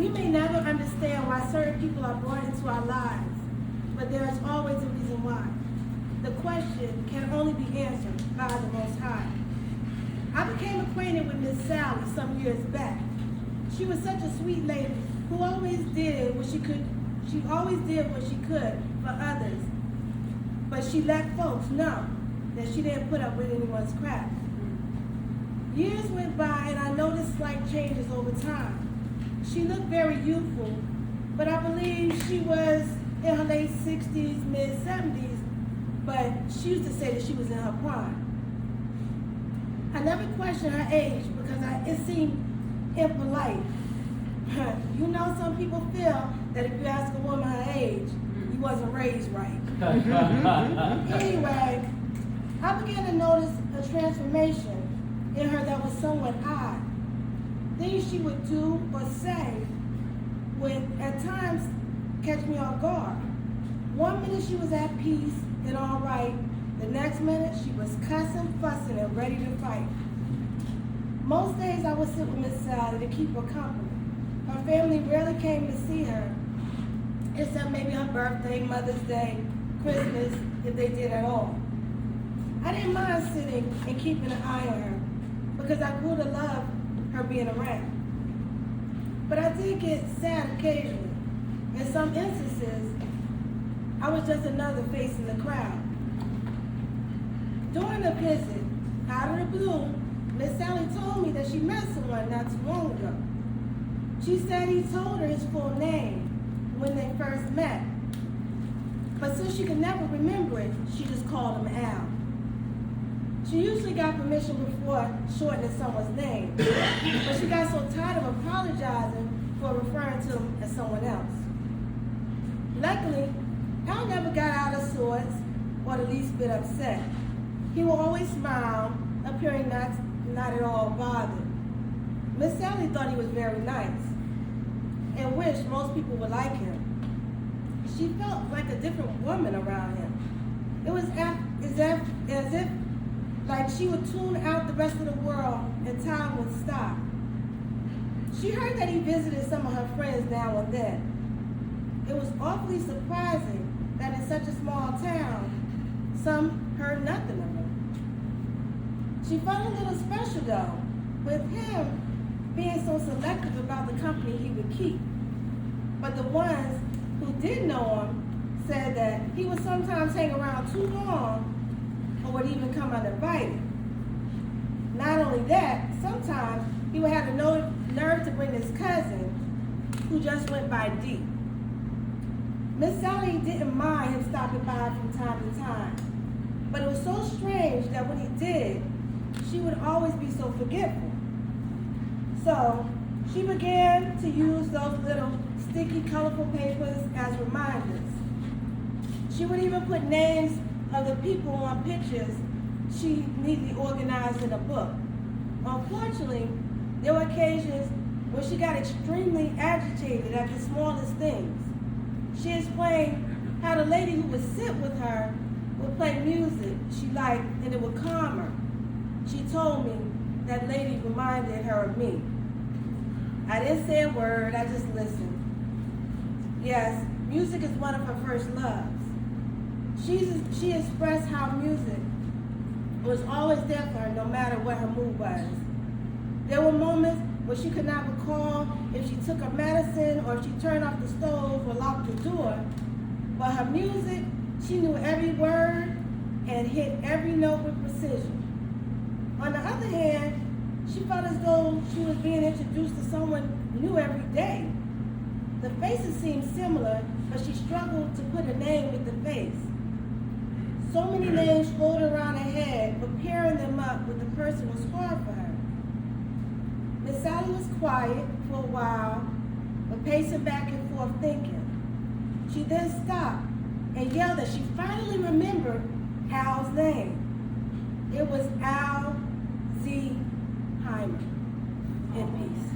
We may never understand why certain people are brought into our lives, but there is always a reason why. The question can only be answered by the Most High. I became acquainted with Miss Sally some years back. She was such a sweet lady who always did what she could. She always did what she could for others, but she let folks know that she didn't put up with anyone's crap. Years went by and I noticed slight changes over time. She looked very youthful, but I believe she was in her late 60s, mid 70s, but she used to say that she was in her prime. I never questioned her age because it seemed impolite. You know, some people feel that if you ask a woman her age, you wasn't raised right. Anyway, I began to notice a transformation in her that was somewhat odd. Things she would do or say would at times catch me off guard. One minute she was at peace and all right, the next minute she was cussing, fussing, and ready to fight. Most days I would sit with Miss Sally to keep her company. Her family rarely came to see her, except maybe her birthday, Mother's Day, Christmas, if they did at all. I didn't mind sitting and keeping an eye on her because I grew to love her being around. But I did get sad occasionally. In some instances, I was just another face in the crowd. During a visit, out of the blue, Miss Sally told me that she met someone not too long ago. She said he told her his full name when they first met. But since she could never remember it, she just called him Al. She usually got permission before shortening someone's name, but she got so tired of apologizing for referring to him as someone else. Luckily, Al never got out of sorts or the least bit upset. He will always smile, appearing not at all bothered. Miss Sally thought he was very nice and wished most people would like him. She felt like a different woman around him. It was as if like she would tune out the rest of the world and time would stop. She heard that he visited some of her friends now and then. It was awfully surprising that in such a small town, some heard nothing of him. She felt a little special though, with him being so selective about the company he would keep. But the ones who did know him said that he would sometimes hang around too long or would even come uninvited. Not only that, sometimes he would have the nerve to bring his cousin, who just went by D. Miss Sally didn't mind him stopping by from time to time, but it was so strange that when he did, she would always be so forgetful. So she began to use those little sticky, colorful papers as reminders. She would even put names of the people on pictures she neatly organized in a book. Unfortunately, there were occasions when she got extremely agitated at the smallest things. She explained how the lady who would sit with her would play music she liked and it would calm her. She told me that lady reminded her of me. I didn't say a word, I just listened. Yes, music is one of her first loves. She expressed how music was always there for her no matter what her mood was. There were moments where she could not recall if she took her medicine or if she turned off the stove or locked the door, but her music, she knew every word and hit every note with precision. On the other hand, she felt as though she was being introduced to someone new every day. The faces seemed similar, but she struggled to put a name with the face. So many names floated around her head, but pairing them up with the person was hard for her. Miss Sally was quiet for a while, but pacing back and forth thinking. She then stopped and yelled that she finally remembered Al's name. It was Al Z. Heimer. In peace.